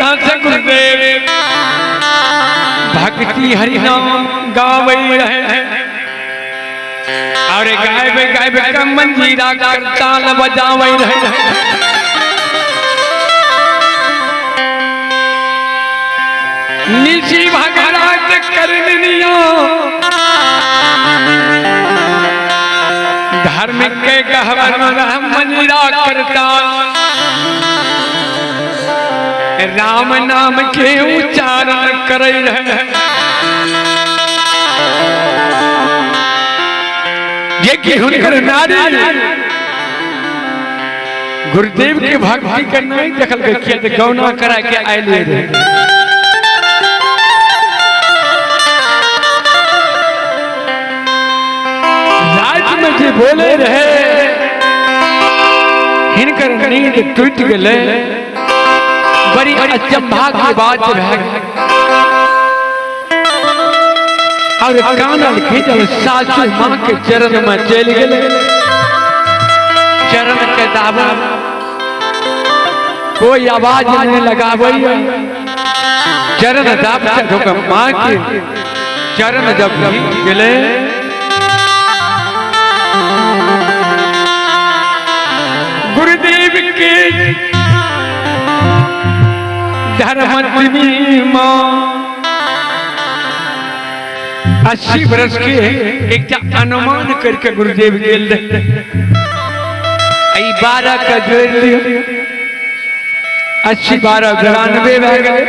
तरह से गुरुदेव भक्ति हरि नाम गावे रहे और गायब गायब का मंजीरा कर ताल बजावे रहे। निशी भगरात करनिया धार्मिक के गहवर मंजीरा करता राम नाम के उच्चारण करे रहे। ये कि हुनकर नारी गुरुदेव के भक्ति करना ही देखल गया कि गौना करा के आइले रहे। रात में जे बोले रहे हिनकर नींद टूट गए बड़ी अचंभा की बात है। और कानल की जब सासू माँ के चरण में चल गए चरण के दावा कोई आवाज नहीं लगावे चरण दाब से माँ के चरण जब गले गुरुदेव के धर्मपत्नी माँ 80 वर्ष के एक अनुमान करके गुरुदेव गेल 12 का जोड़ लियो 80 12 92 बह गए।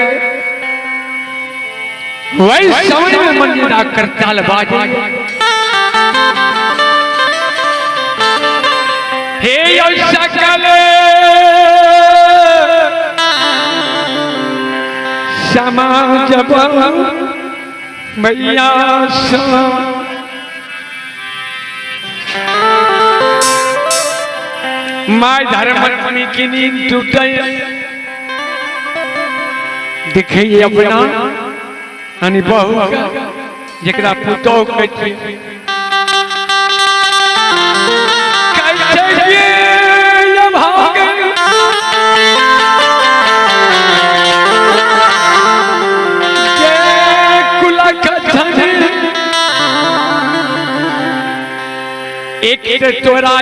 वही समय में मंजीरा करताल बाजे हे सकल समाज मैया माय धर्मपत्नी की नींद टूटे दिखिए अपना हनी बहू जरा पुतौ कैसे एक तोरा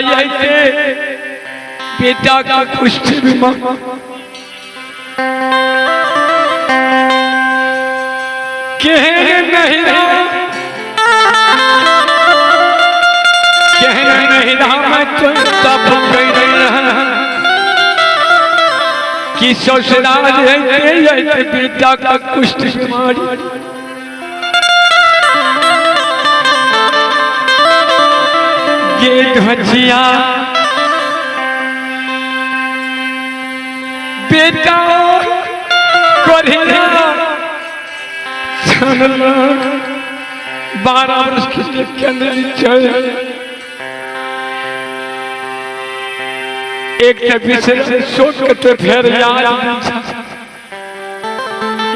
बेटा का कुष्ठ बीमार कहने नहीं रहा मैं तो तब कह रहा कि ससुराल बेटा का कुष्ठ बीमारी ये ध्वजिया बेटा कोरिया 12 वर्ष के अंदर एक से सोच के फिर याद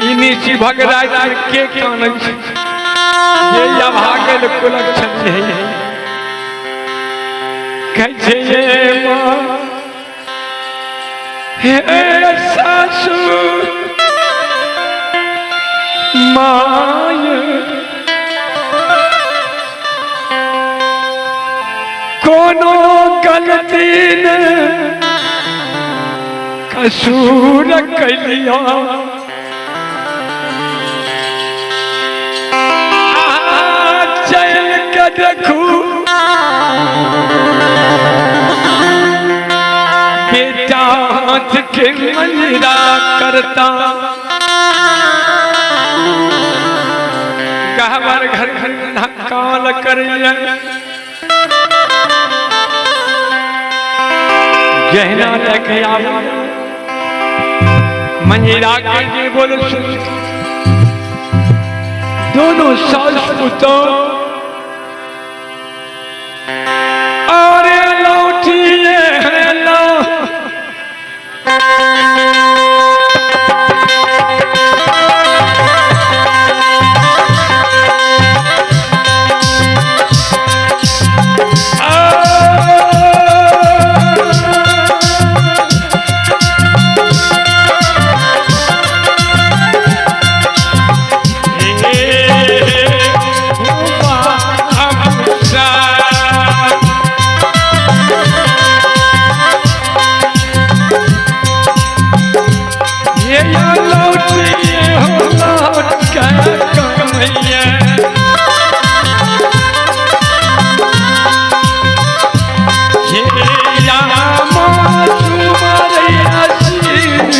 इन्हीं भगराज के कान ये या भागल कुलक्षण है कैसे ये माँ हे सासू माय कोनो गलती ने कसूर कलिया चल के देखू बेटा हाथ के मंजीरा करता गहवर घर घर काल कर गहना लेके आवा मंजीरा के बोल दोनों सास पुतो और लौटिए मैया लौटिए हो लौट के कमैया हे रामा तुम्हारे आशीष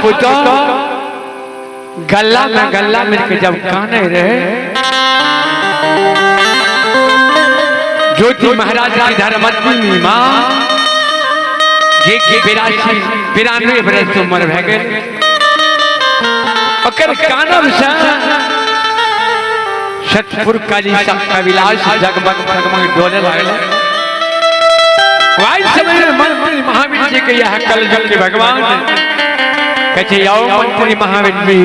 बुतो गल्ला मिल के जब काने रहे ज्योति महाराज की धर्मपत्नी मां ये के 92 बरस उम्र भे गए ओकर कानब से सतपुर काली का विलास जगमग जगमग डोले लागल वाई समय में मंत्री महावीर जी के यह कल जल के भगवान कहते आओ मंत्री महावीर जी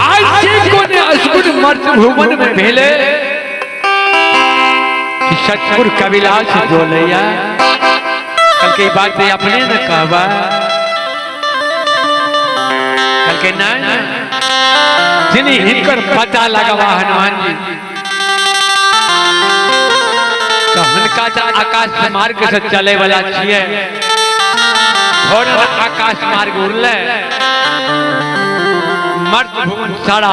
आज से को ने असुर मर्द भुवन में भेले कि सतपुर का विलास डोलैया कल की बात अपने न कहवा कल के ना जिन्हें हिनकर पता लगवा हनुमान जी तो हनका आकाश मार्ग से चले वाला छिए और आकाश मार्ग उड़ले मर्द भुवन सारा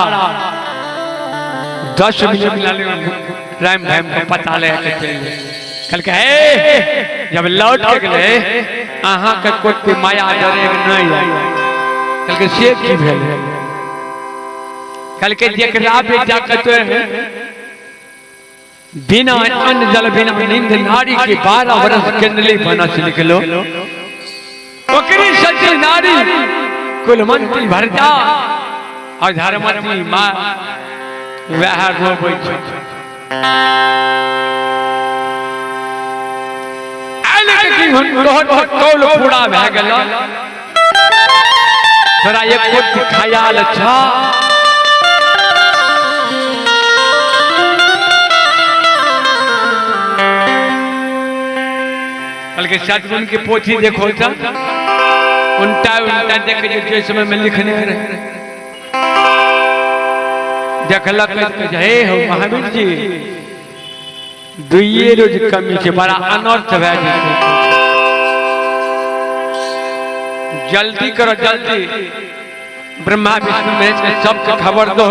10 मिनट राम भाम को पता ले के कल के जब लौट के गए अहाँ के कोट माया डरे नहीं कल के से की भेल कल के जेकरा बेटा कतो बिना अन्न जल बिना नींद नारी के 12 वर्ष केंद्रली बनस निकलो ओकरी सच्ची नारी कुलमंत्री भरता और धर्मवती मां वह रोबै छै आले की बहुत कौल पूरा भए गेल तोरा एक कोट खयाल छ बल्कि सतगुण की पोथी देखो था उल्टा देख के समय में लिखने रहे देखलक हे हो महावीर जी दुइये रोज कमी से बड़ा अनर्थ भए जेतै जल्दी करो जल्दी ब्रह्मा विष्णु महेश के सबके खबर दो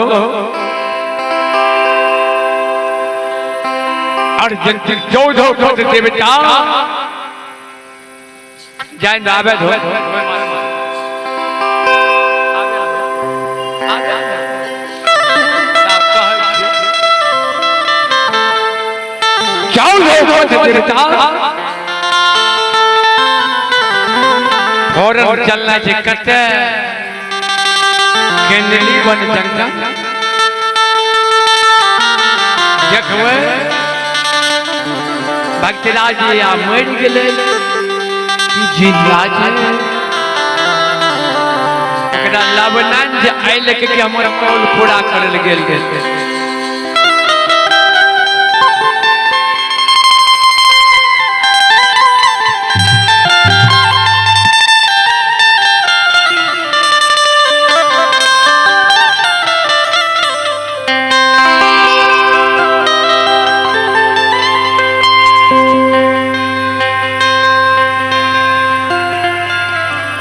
और जल्दी 14 कोट देवता जान आवे हो फौरन चलना चाहिए कते केंद्रीय वन जंगल देखबै भक्तराज या मर गेले कि जिंदा छै एकरा लवनान जे आइले कि हमर कौल पूरा करल गेल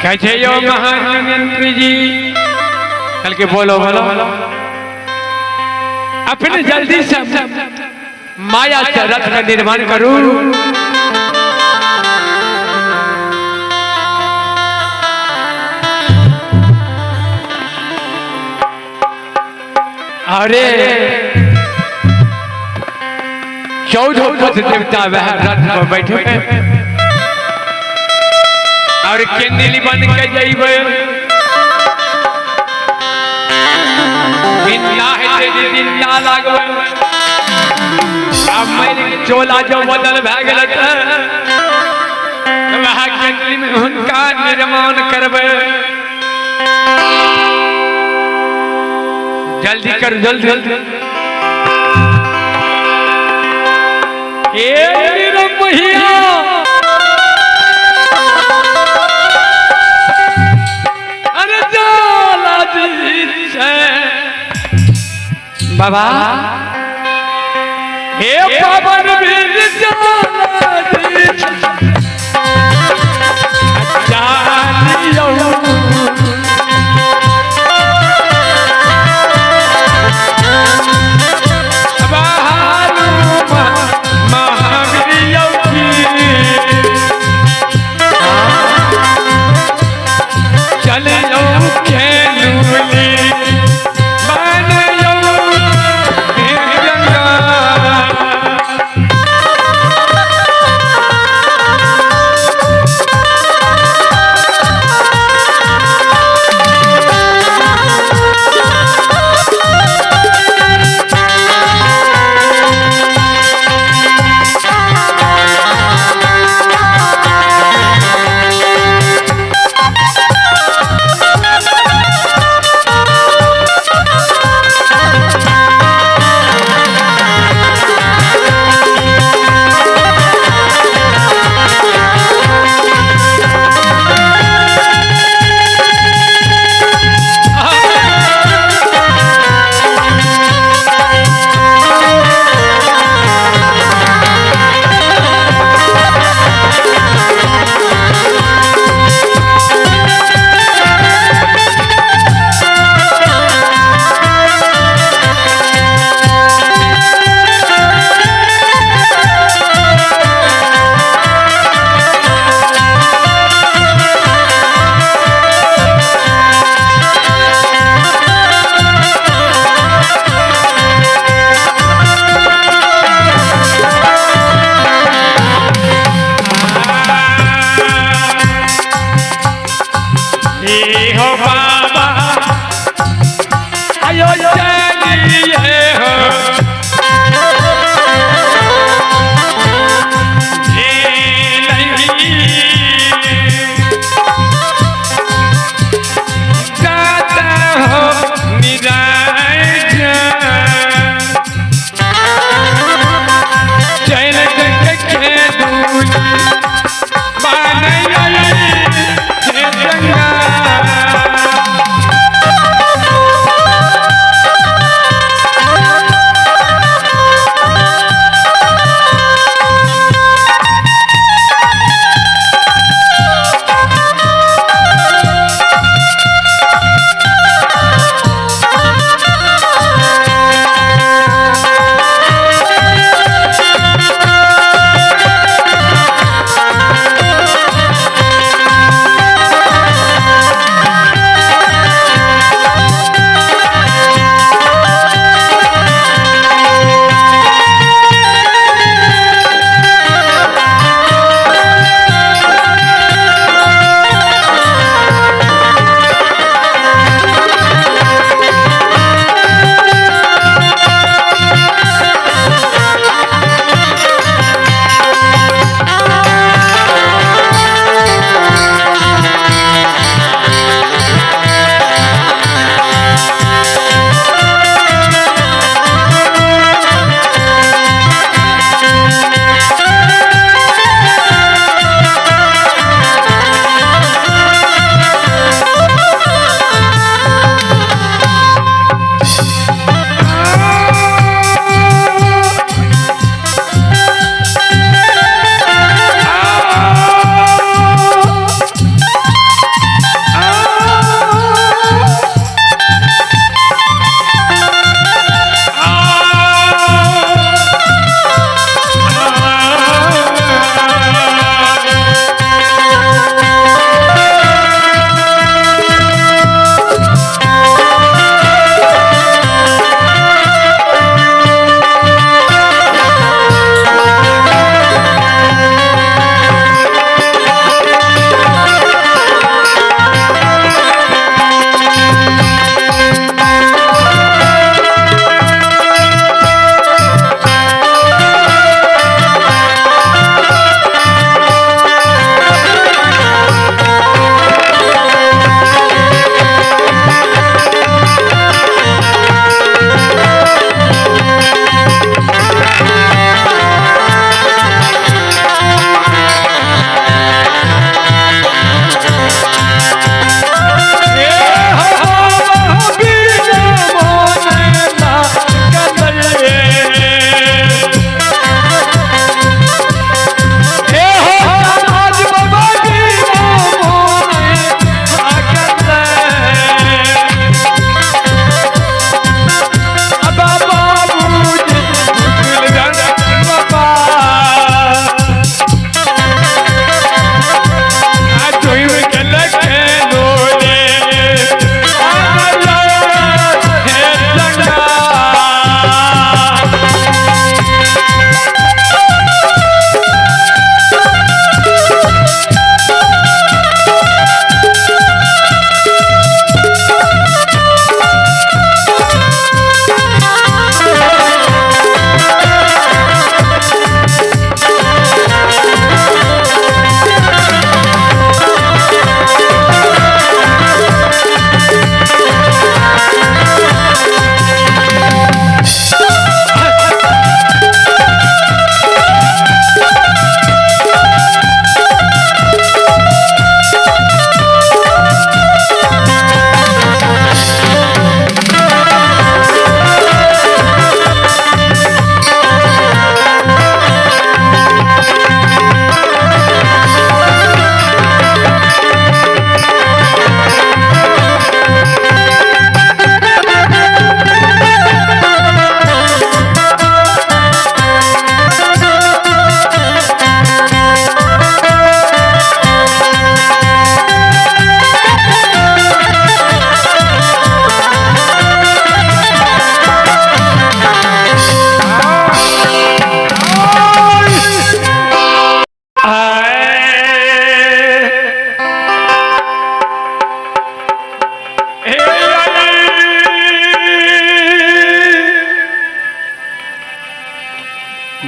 कहते यो महामंत्री जी कल के बोलो अपने जल्दी से माया से रथ का निर्माण करूं अरे 14 देवता वह रथ पर बैठे और केंद्रीय बन के जइबे बिना है दिन ना लागबे अब मेरे चोला जो बदल भए गेल वह केंद्रीय में उनका निर्माण करबे जल्दी कर जल्दी ए रमहिया बाबा हे पावन वीर जानियो महावीर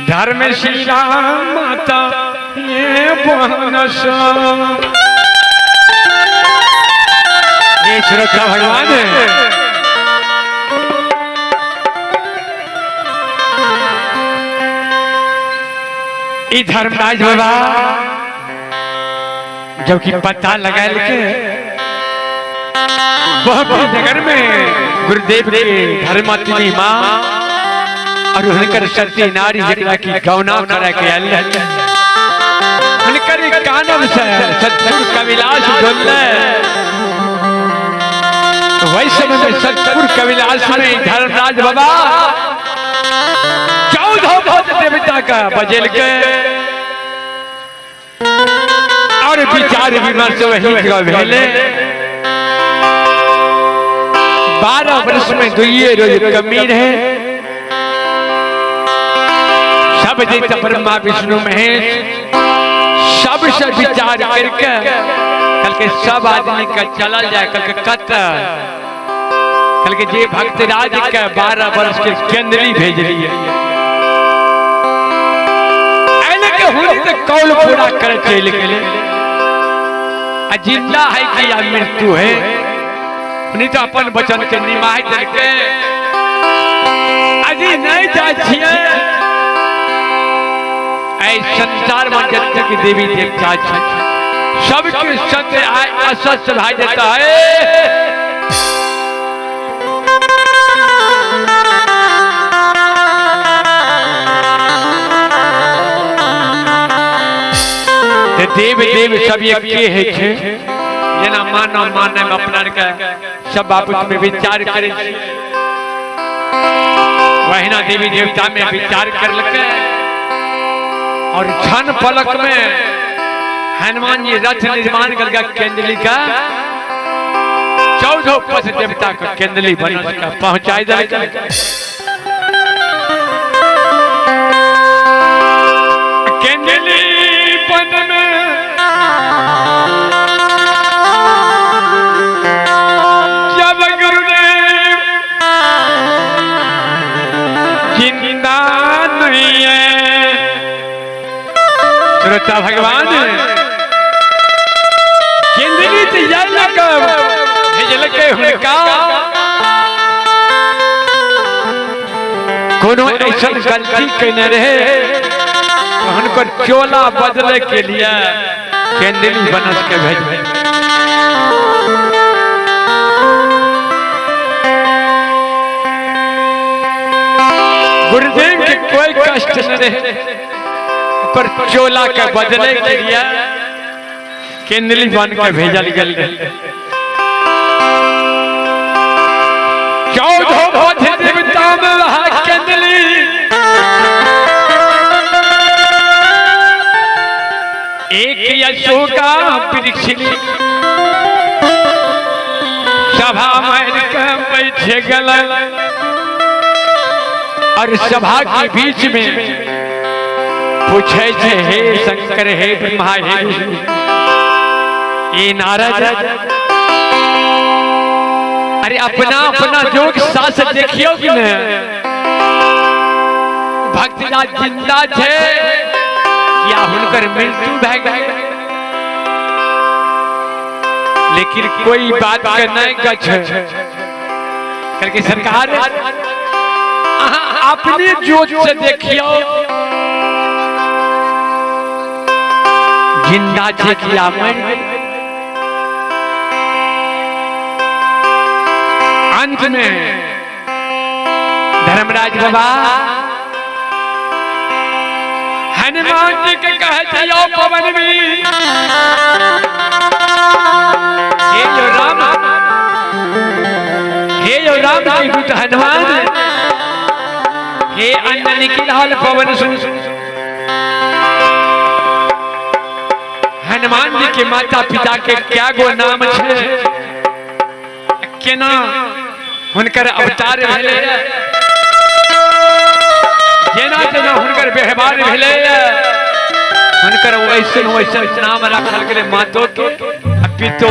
धर्म श्री राम माता ये बोनस ये श्रोता भगवान है। धर्मराज बाबा जबकि पता लगा के नगर में गुरुदेव के धर्मपत्नी माँ और उनकर सती नारी जकरा की गौना करा के उनकर कानम से सतपुर कविलास डोले। वही समय में सतपुर कविलास में धर्मराज बाबा 14 देवता का बजेल के और विचार विमर्श वही भेले। 12 वर्ष में दुइये रोज कमी रहे। सब देवता ब्रह्मा विष्णु महेश सबसे विचार करके कल के सब आदमी का चला जाए कल के कल के जे भक्त राज के 12 वर्ष के केंद्री भेज रही है कौल पूरा कर चल के जिंदा है कि या मृत्यु है नहीं तो अपन वचन के निमाह करके अजी नहीं जाए संसार में जगत की देवी देवता सबके संग अस्वस्थ भाई देता है। देव देव सब एक है जना मानव माने में अपना के सब बाबत में विचार करे वही ना देवी देवता में विचार कर लगे और क्षण पलक में हनुमान जी रथ निर्माण करके केंद्रली का 14 पथ देवता का केंद्रली बना का पहुंचाई दे केंद्रली पन में जब गुरुदेव जिंदा नहीं है श्रोता भगवान केंद्री तैयार भेजल के हुनका कोनो ऐसा गलती करने रहे उनको चोला बदले के लिए केंद्री बनस के भेजे। गुरुदेव के कोई कष्ट न रहे पर चोला के बदले के लिए केंद्री बन के भेजल गल 14 देवता में वहां केंद्री एक यशोका वृक्ष सभा में बैठे गल और सभा के बीच में पूछे हे शंकर हे ब्रह्मा हे ये नारद अरे अपना अपना जोग सास देखियो कि न भक्तराज जिंदा थे या हुनकर मृत्यु भय गए लेकिन कोई बात के नहीं गछ करके सरकार अपने जोत से देखियो जिंदा थे किया मर अंत में धर्मराज बाबा हनुमान जी के कहते पवन में हे जो राम की दूत हनुमान हे अन्न निकल हाल पवन सुन हनुमान जी के माता पिता के क्या गो नाम छे केना हुनकर अवतार भेले जेना जेना हुनकर व्यवहार भेले हुनकर वैसन वैसन नाम रखल गेले मातो के पितो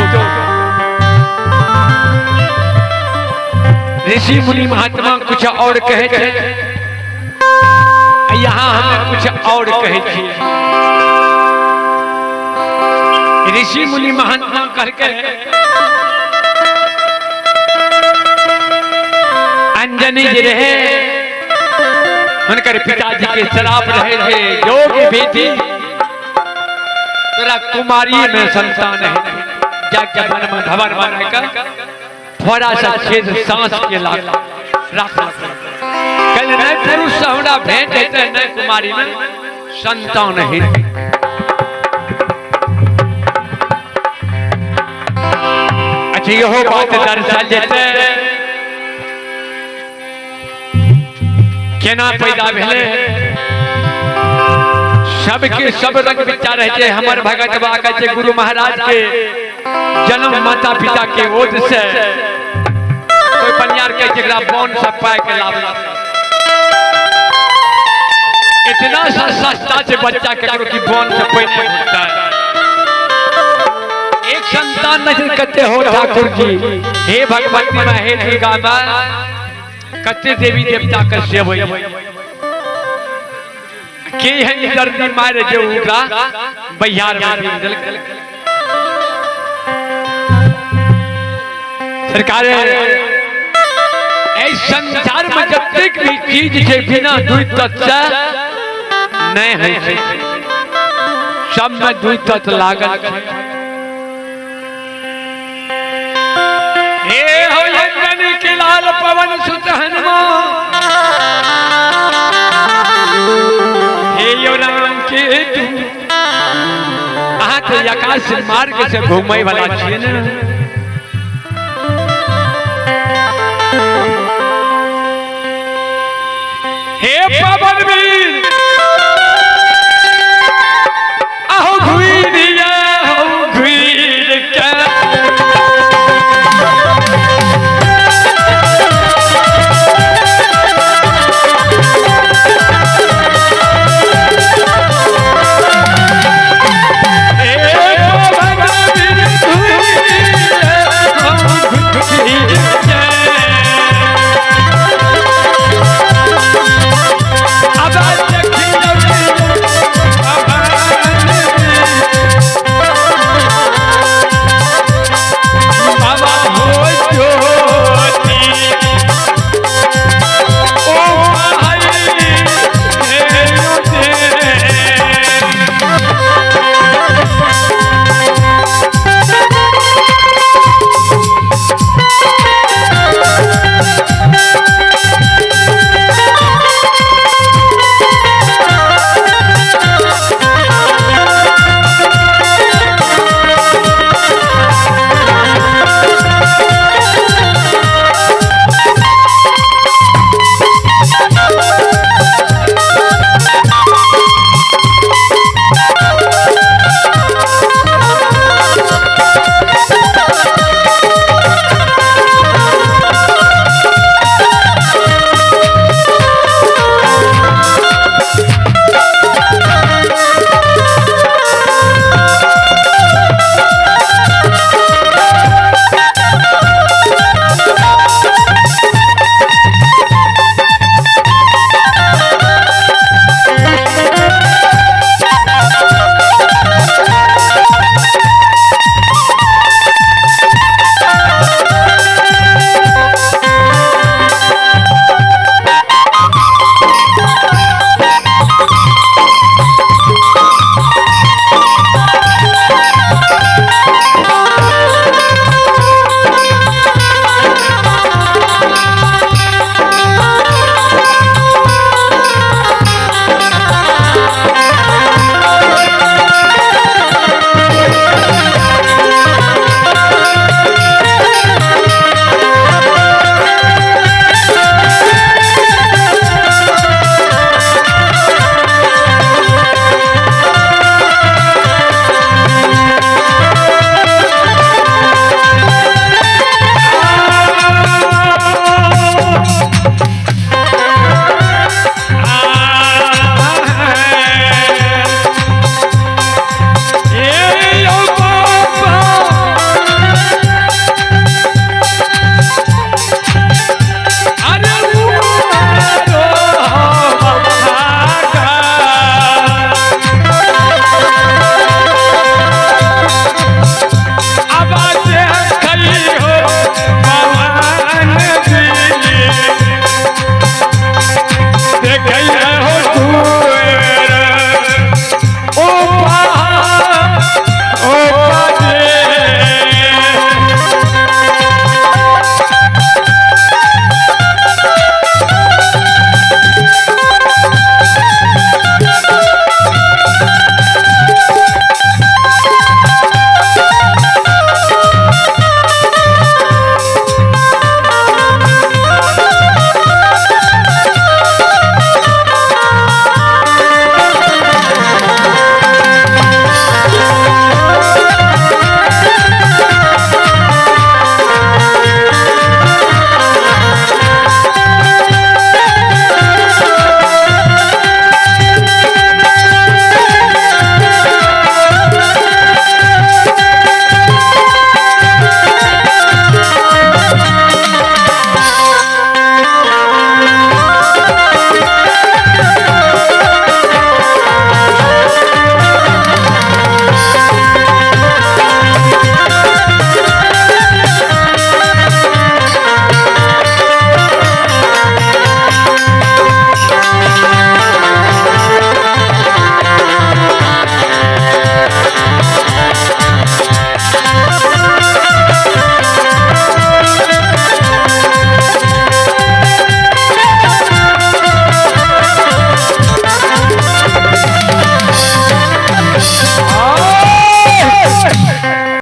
ऋषि मुनि महात्मा कुछ और कहे थे यहाँ हमें कुछ और कहे छी ऋषि मुनि महात्मा करके अंजनी जी रहे उनकर पिताजी के शराब रहे योगी बेटी तेरा कुमारी में संतान है जाके मन में भवन बनाकर थोड़ा सा छेद सांस के लाग रख कल न पुरुष हमरा भेंट हेते न कुमारी में संतान है अच्छा यहो बात दर्शा जेते केना पैदा भेले सबके सब रंग विचार है हमर भगत बा कहते गुरु महाराज के जन्म माता पिता के ओज से कोई पनियार के जगरा बोन सब पाए के लाभ इतना सा सस्ता से बच्चा ककरो की बोन से पैने होता है एक संतान नहीं कहते हो ठाकुर जी हे भगवती मां हे दुर्गा मां कते देवी देवता के सेवई के है दर्दी मारे जो उगरा बहियार में दिल सरकार इस संसार में जतेक भी चीज है बिना दुई तत्व नहीं है सब में दुई तत्व लागल हे हो अंजनी के लाल पवन सुत हनुमान राम के अहाँ तो आकाश मार्ग से घूमे वाला छिए ना हे पवन वीर